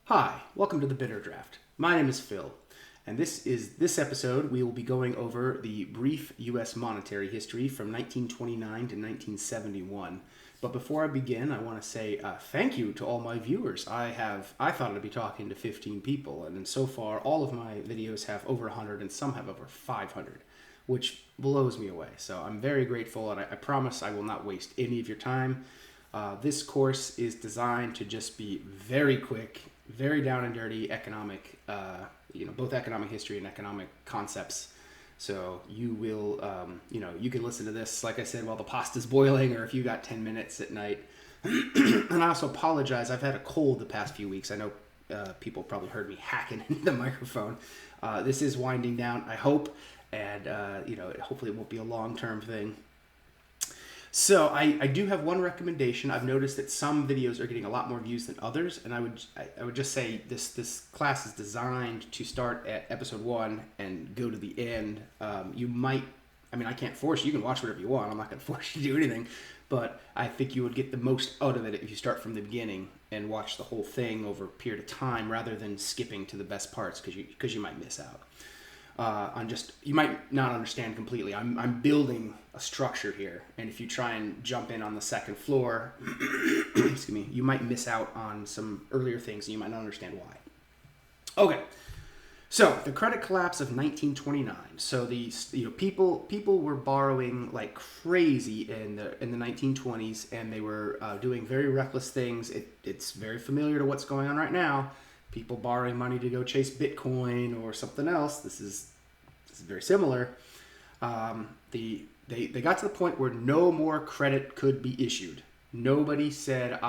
Hi, welcome to the Bitter Draft. My name is Phil, and this episode we will be going over the brief U.S. monetary history from 1929 to 1971. But before I begin, I want to say thank you to all my viewers. I thought I'd be talking to 15 people, and so far all of my videos have over 100, and some have over 500, which blows me away. So I'm very grateful, and I promise I will not waste any of your time. This course is designed to just be very quick, very down and dirty economic, both economic history and economic concepts. So you will, you can listen to this, like I said, while the pasta's boiling, or if you got 10 minutes at night. And I also apologize. I've had a cold the past few weeks. I know people probably heard me hacking into the microphone. This is winding down, I hope, and hopefully it won't be a long-term thing. So I do have one recommendation. I've noticed that some videos are getting a lot more views than others, and I would just say this class is designed to start at episode 1 and go to the end. I can't force you. You can watch whatever you want. I'm not going to force you to do anything, but I think you would get the most out of it if you start from the beginning and watch the whole thing over a period of time rather than skipping to the best parts because you might miss out. You might not understand completely. I'm building a structure here, and if you try and jump in on the second floor, excuse me, you might miss out on some earlier things, and you might not understand why. Okay, so the credit collapse of 1929. So people were borrowing like crazy in the 1920s, and they were doing very reckless things. It's very familiar to what's going on right now. People borrowing money to go chase Bitcoin or something else. This is very similar. They got to the point where no more credit could be issued. Nobody said,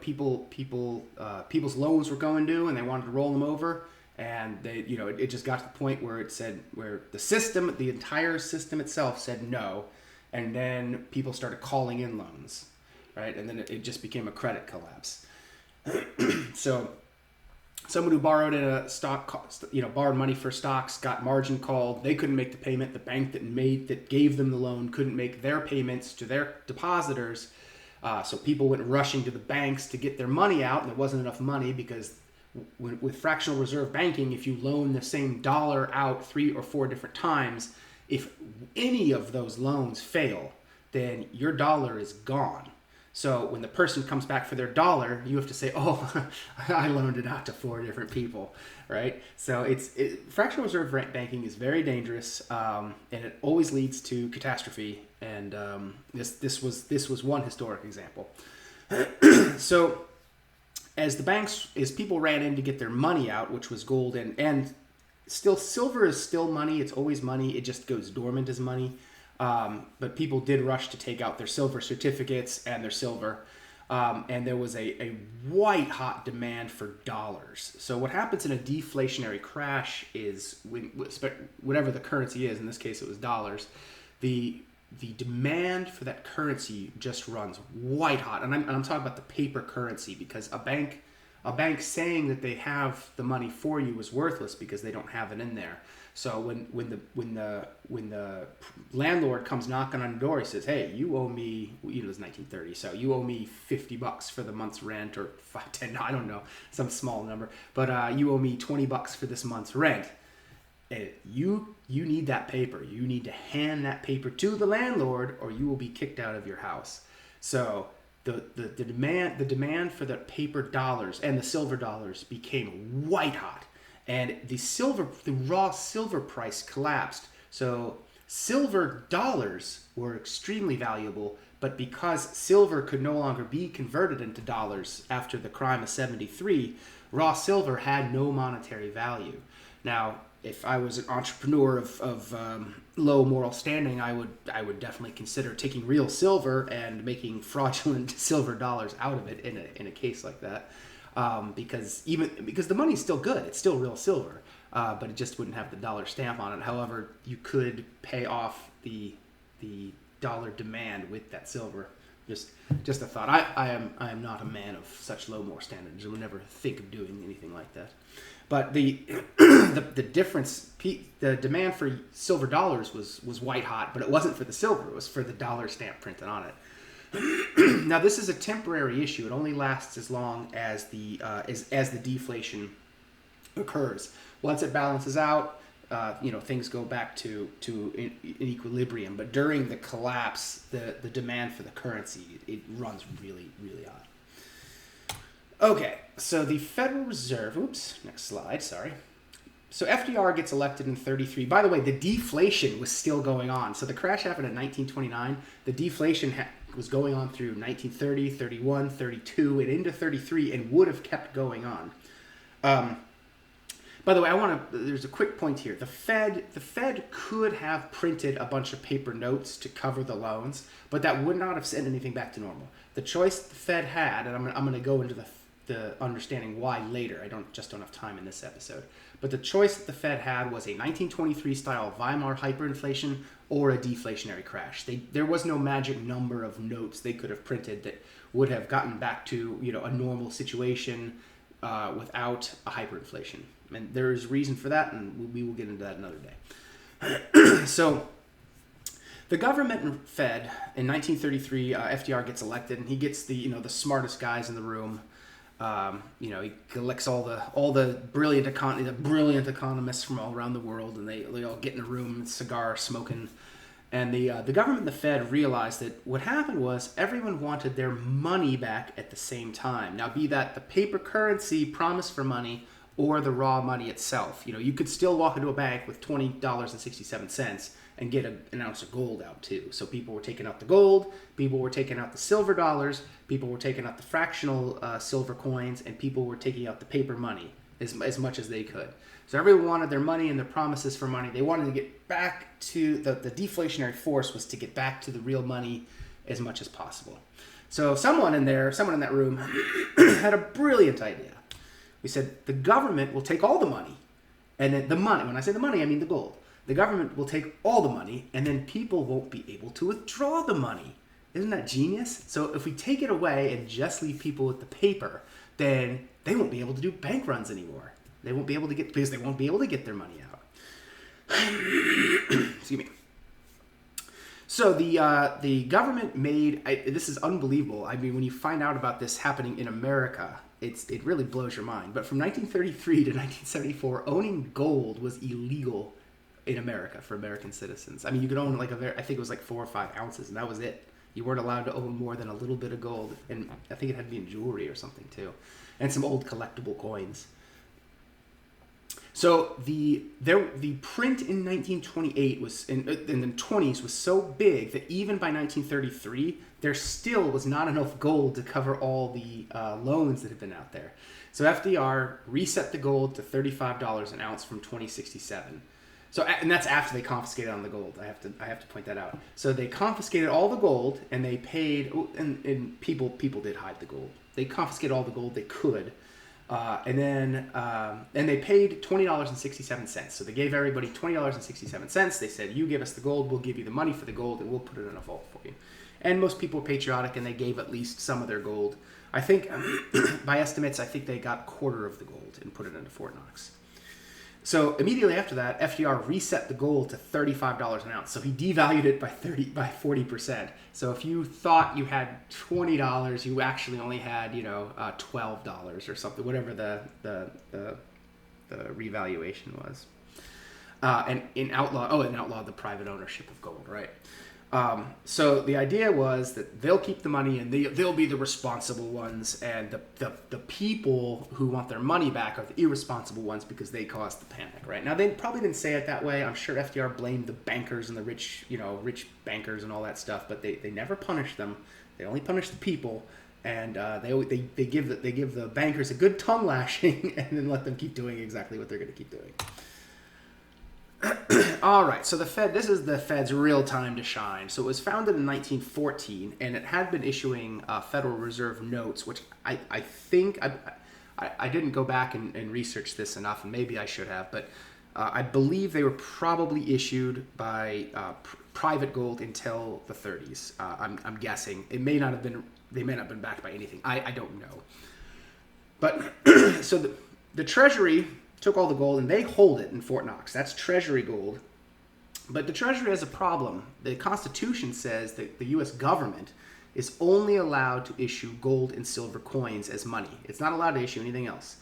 people's loans were going due and they wanted to roll them over, and it just got to the point where the entire system itself said no, and then people started calling in loans, right? And then it just became a credit collapse. So someone who borrowed in a stock, borrowed money for stocks, got margin called. They couldn't make the payment. The bank that gave them the loan couldn't make their payments to their depositors. So people went rushing to the banks to get their money out, and there wasn't enough money because with fractional reserve banking, if you loan the same dollar out 3 or 4 different times, if any of those loans fail, then your dollar is gone. So when the person comes back for their dollar, you have to say, oh, I loaned it out to 4 different people, right? So fractional reserve banking is very dangerous, and it always leads to catastrophe. And this was one historic example. So as people ran in to get their money out, which was gold and still silver is still money. It's always money. It just goes dormant as money. But people did rush to take out their silver certificates and their silver. And there was a white hot demand for dollars. So what happens in a deflationary crash is whatever the currency is, in this case it was dollars, the demand for that currency just runs white hot. And I'm talking about the paper currency, because a bank saying that they have the money for you is worthless because they don't have it in there. So when the landlord comes knocking on the door, he says, "Hey, you owe me," it was 1930, so you owe me $50 for the month's rent, or $10, I don't know, some small number, but you owe me $20 for this month's rent. You need that paper. You need to hand that paper to the landlord, or you will be kicked out of your house. So the demand for the paper dollars and the silver dollars became white hot. And the raw silver price collapsed. So silver dollars were extremely valuable, but because silver could no longer be converted into dollars after the crime of 73, raw silver had no monetary value. Now, if I was an entrepreneur of low moral standing, I would definitely consider taking real silver and making fraudulent silver dollars out of it in a case like that. Because the money's still good, it's still real silver, but it just wouldn't have the dollar stamp on it. However, you could pay off the dollar demand with that silver. Just a thought. I am not a man of such low moral standards. I would never think of doing anything like that. But the difference, the demand for silver dollars was white hot, but it wasn't for the silver. It was for the dollar stamp printed on it. Now, this is a temporary issue. It only lasts as long as as the deflation occurs. Once it balances out, things go back to in equilibrium. But during the collapse, the demand for the currency, it runs really, really high. Okay, so the Federal Reserve. Oops, next slide. Sorry. So FDR gets elected in 33. By the way, the deflation was still going on. So the crash happened in 1929. The deflation was going on through 1930, 31, 32, and into 33, and would have kept going on. By the way, there's a quick point here. The Fed could have printed a bunch of paper notes to cover the loans, but that would not have sent anything back to normal. The choice the Fed had, and I'm going to go into the understanding why later. I don't have time in this episode. But the choice that the Fed had was a 1923 style Weimar hyperinflation or a deflationary crash. There was no magic number of notes they could have printed that would have gotten back to a normal situation without a hyperinflation. And there is reason for that, and we will get into that another day. So the government and Fed in 1933, FDR gets elected, and he gets the smartest guys in the room. He collects all the brilliant economists from all around the world, and they all get in a room, cigar smoking. And the government and the Fed realized that what happened was everyone wanted their money back at the same time. Now, be that the paper currency promised for money or the raw money itself. You could still walk into a bank with $20.67 and get an ounce of gold out too. So people were taking out the gold, people were taking out the silver dollars, people were taking out the fractional silver coins, and people were taking out the paper money as much as they could. So everyone wanted their money and their promises for money. They wanted to get back to the deflationary force was to get back to the real money as much as possible. So someone in that room had a brilliant idea. We said the government will take all the money, and then the money, when I say the money, I mean the gold. The government will take all the money, and then people won't be able to withdraw the money. Isn't that genius? So if we take it away and just leave people with the paper, then they won't be able to do bank runs anymore. They won't be able to get their money out. Excuse me. So the government this is unbelievable. I mean, when you find out about this happening in America, it really blows your mind. But from 1933 to 1974, owning gold was illegal in America for American citizens. I mean, you could own I think it was 4 or 5 ounces, and that was it. You weren't allowed to own more than a little bit of gold, and I think it had to be in jewelry or something too, and some old collectible coins. So the print in 1928 was in the 20s was so big that even by 1933 there still was not enough gold to cover all the loans that had been out there. So FDR reset the gold to $35 an ounce from $20.67. So, and that's after they confiscated on the gold. I have to point that out. So they confiscated all the gold, and they paid. And people did hide the gold. They confiscated all the gold they could, and they paid $20.67. So they gave everybody $20.67. They said, "You give us the gold, we'll give you the money for the gold, and we'll put it in a vault for you." And most people were patriotic, and they gave at least some of their gold. I think, by estimates, I think they got a quarter of the gold and put it into Fort Knox. So immediately after that, FDR reset the gold to $35 an ounce. So he devalued it by 40%. So if you thought you had $20, you actually only had $12 or something, whatever the revaluation was. And outlawed the private ownership of gold, right? So the idea was that they'll keep the money and they'll be the responsible ones, and the people who want their money back are the irresponsible ones because they caused the panic, right? Now, they probably didn't say it that way. I'm sure FDR blamed the bankers and the rich bankers and all that stuff, but they never punished them. They only punished the people, and they give the bankers a good tongue lashing and then let them keep doing exactly what they're going to keep doing. All right, so the Fed, this is the Fed's real time to shine. So it was founded in 1914, and it had been issuing Federal Reserve notes, which I think, I didn't go back and research this enough, and maybe I should have, but I believe they were probably issued by private gold until the 30s. I'm guessing. They may not have been backed by anything. I don't know. But, so the Treasury took all the gold and they hold it in Fort Knox. That's Treasury gold. But the Treasury has a problem. The Constitution says that the U.S. government is only allowed to issue gold and silver coins as money. It's not allowed to issue anything else.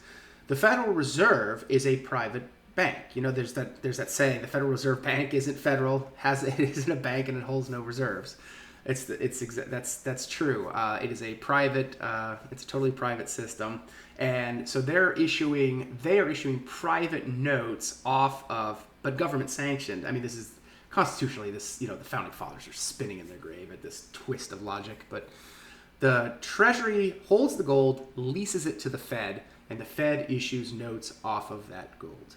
The Federal Reserve is a private bank. You know, there's that saying, the Federal Reserve Bank isn't federal, it isn't a bank, and it holds no reserves. That's true. It is a private, it's a totally private system, and so they are issuing private notes off of, but government sanctioned. I mean, this is constitutionally, this, you know, the founding fathers are spinning in their grave at this twist of logic, but the Treasury holds the gold, leases it to the Fed, and the Fed issues notes off of that gold.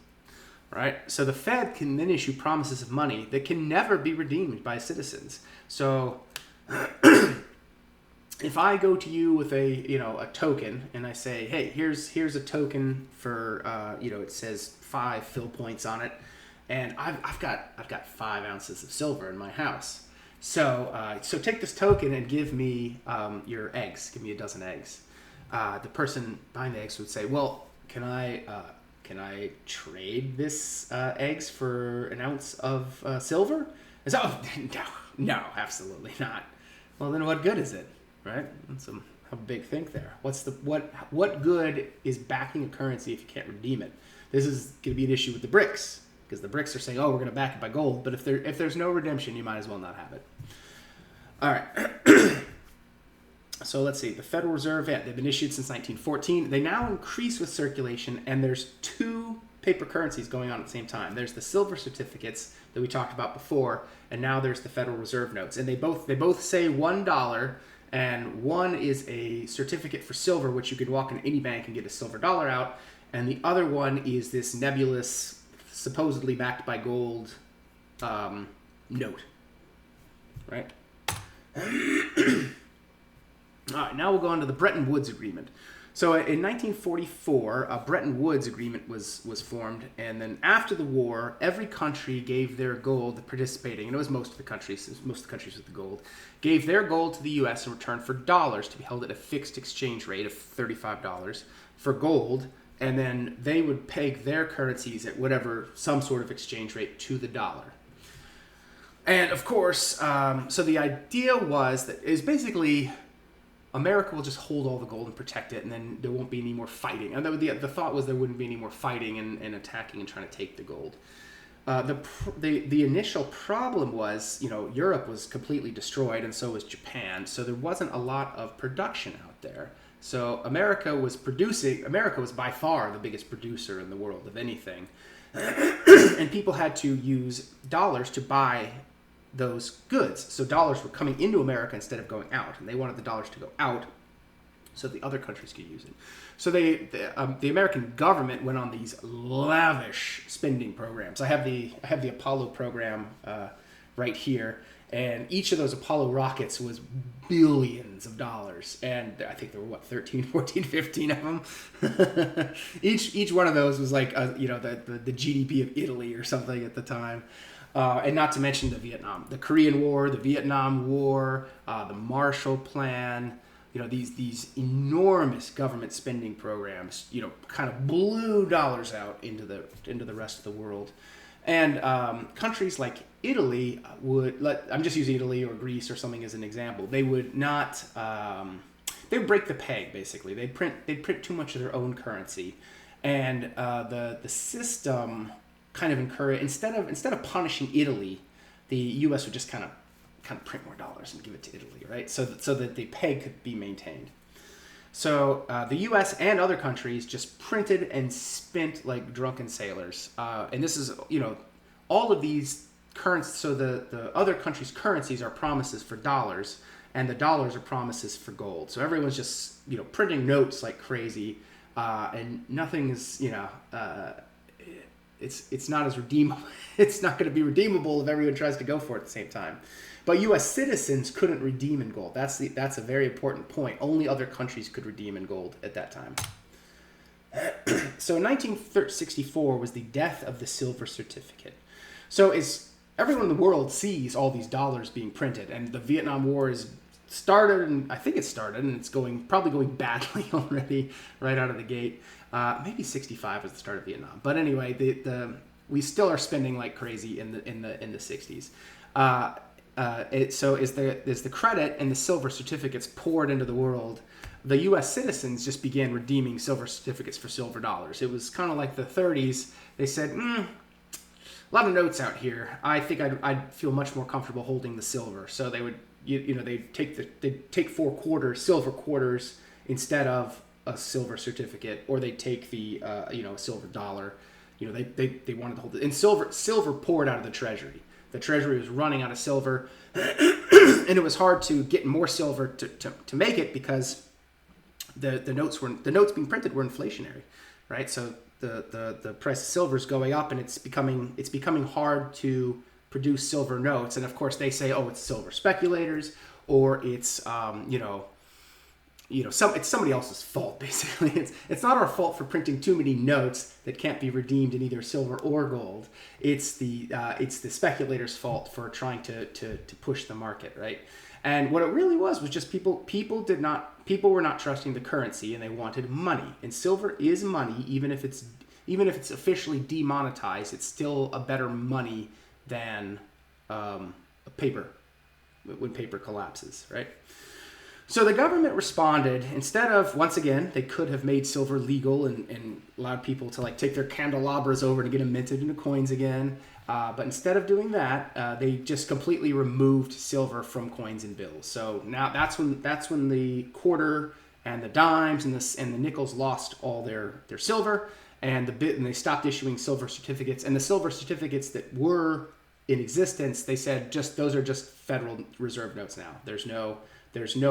Right? So the Fed can then issue promises of money that can never be redeemed by citizens. So if I go to you with a token and I say, hey, here's a token for it says 5 fill points on it, and I've got 5 ounces of silver in my house. So take this token and give me your eggs. Give me a dozen eggs. The person buying the eggs would say, well, can I trade this eggs for an ounce of silver? And so, no, absolutely not. Well, then what good is it, right? That's a big think there. What good is backing a currency if you can't redeem it? This is going to be an issue with the BRICS, because the BRICS are saying, oh, we're going to back it by gold, but if there's no redemption, you might as well not have it. All right. So let's see. The Federal Reserve, they've been issued since 1914. They now increase with circulation, and there's 2 paper currencies going on at the same time. There's the silver certificates that we talked about before, and now there's the Federal Reserve notes. And they both say $1, and one is a certificate for silver, which you could walk in any bank and get a silver dollar out, and the other one is this nebulous, supposedly backed by gold note. Right? All right, now we'll go on to the Bretton Woods Agreement. So in 1944, a Bretton Woods Agreement was formed, and then after the war, every country gave their gold participating, and it was most of the countries with the gold, gave their gold to the U.S. in return for dollars to be held at a fixed exchange rate of $35 for gold, and then they would peg their currencies at whatever, some sort of exchange rate to the dollar. And of course, so the idea was that it was basically America will just hold all the gold and protect it, and then there won't be any more fighting. And the thought was there wouldn't be any more fighting and attacking and trying to take the gold. The initial problem was, Europe was completely destroyed, and so was Japan. So there wasn't a lot of production out there. So America was by far the biggest producer in the world of anything. And people had to use dollars to buy those goods. So dollars were coming into America instead of going out, and they wanted the dollars to go out so the other countries could use it. So the American government went on these lavish spending programs. I have the Apollo program right here, and each of those Apollo rockets was billions of dollars, and I think there were 13, 14, 15 of them. each one of those was like the GDP of Italy or something at the time. And not to mention the Korean War, the Vietnam War, the Marshall Plan. These enormous government spending programs, kind of blew dollars out into the rest of the world. And countries like Italy I'm just using Italy or Greece or something as an example. They would not. They would break the peg, basically. They'd print too much of their own currency, and the system kind of encourage instead of punishing Italy, the U.S. would just kind of print more dollars and give it to Italy, right? So that the peg could be maintained. So the U.S. and other countries just printed and spent like drunken sailors, and this is all of these currencies. So the other countries' currencies are promises for dollars, and the dollars are promises for gold. So everyone's just printing notes like crazy, and nothing is It's not as redeemable. It's not going to be redeemable if everyone tries to go for it at the same time. But U.S. citizens couldn't redeem in gold. That's a very important point. Only other countries could redeem in gold at that time. So 1964 was the death of the silver certificate. So as everyone in the world sees all these dollars being printed, and the Vietnam War is started, and I think it started, and it's probably going badly already right out of the gate. Maybe 65 was the start of Vietnam, but anyway, we still are spending like crazy in the 60s. so as the credit and the silver certificates poured into the world, the U.S. citizens just began redeeming silver certificates for silver dollars. It was kind of like the 30s. They said, a lot of notes out here. I think I'd feel much more comfortable holding the silver. So they would, they'd take 4 quarters, silver quarters, instead of a silver certificate, or they'd take the a silver dollar. They wanted to hold it. And silver poured out of the treasury. The treasury was running out of silver, and it was hard to get more silver to make it, because the notes being printed were inflationary, right? So the price of silver is going up, and it's becoming hard to produce silver notes. And of course they say, oh, it's silver speculators, or it's it's somebody else's fault, basically. It's not our fault for printing too many notes that can't be redeemed in either silver or gold. It's the speculators' fault for trying to push the market, right? And what it really was just people were not trusting the currency, and they wanted money. And silver is money, even if it's officially demonetized. It's still a better money than paper when paper collapses, right? So the government responded. Instead of, once again, they could have made silver legal and allowed people to take their candelabras over to get them minted into coins again. But instead of doing that, they just completely removed silver from coins and bills. So now that's when the quarter and the dimes and the nickels lost all their silver, and they stopped issuing silver certificates. And the silver certificates that were in existence, they said those are just Federal Reserve notes now. There's no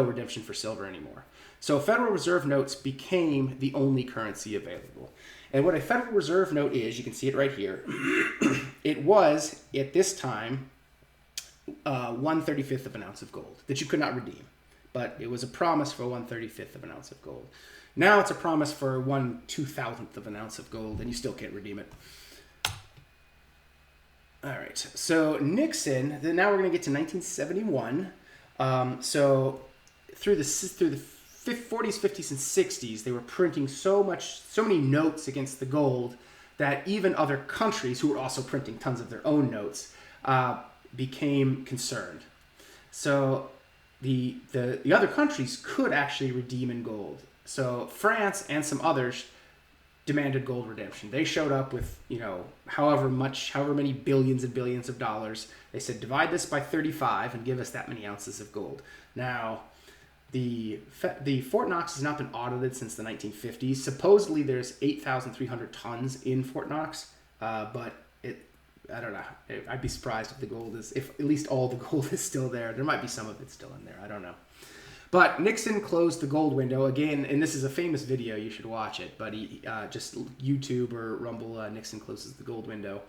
redemption for silver anymore. So Federal Reserve notes became the only currency available. And what a Federal Reserve note is, you can see it right here. It was, at this time, 1/35 of an ounce of gold that you could not redeem. But it was a promise for 1/35 of an ounce of gold. Now it's a promise for 1/2000th of an ounce of gold, and you still can't redeem it. All right, so Nixon, now we're going to get to 1971. So through the 40s, 50s, and 60s, they were printing so many notes against the gold that even other countries who were also printing tons of their own notes became concerned. So the other countries could actually redeem in gold. So France and some others demanded gold redemption. They showed up with, however many billions and billions of dollars. They said, divide this by 35 and give us that many ounces of gold. Now, the Fort Knox has not been audited since the 1950s. Supposedly, there's 8,300 tons in Fort Knox, but I don't know. I'd be surprised if at least all the gold is still there. There might be some of it still in there. I don't know. But Nixon closed the gold window again, and this is a famous video. You should watch it. But he just YouTube or Rumble, Nixon closes the gold window,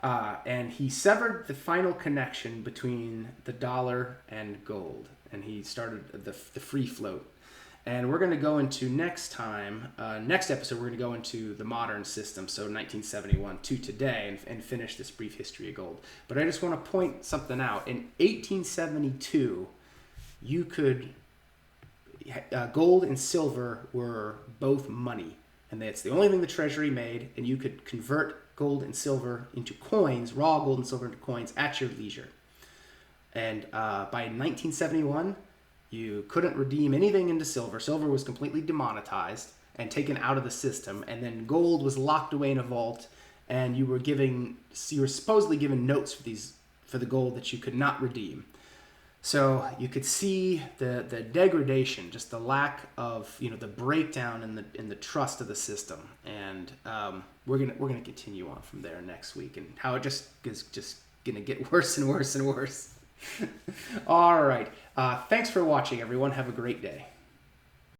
and he severed the final connection between the dollar and gold, and he started the free float. And we're going to go into next episode, we're going to go into the modern system, so 1971 to today, and finish this brief history of gold. But I just want to point something out. In 1872, you could gold and silver were both money, and that's the only thing the Treasury made, and you could convert gold and silver into coins, raw gold and silver into coins at your leisure. And by 1971, you couldn't redeem anything into silver. Silver was completely demonetized and taken out of the system, and then gold was locked away in a vault, and you were supposedly given notes for the gold that you could not redeem. So you could see the degradation, just the lack of, the breakdown in the trust of the system, and we're gonna continue on from there next week, and how it just is gonna get worse and worse and worse. All right, thanks for watching, everyone. Have a great day.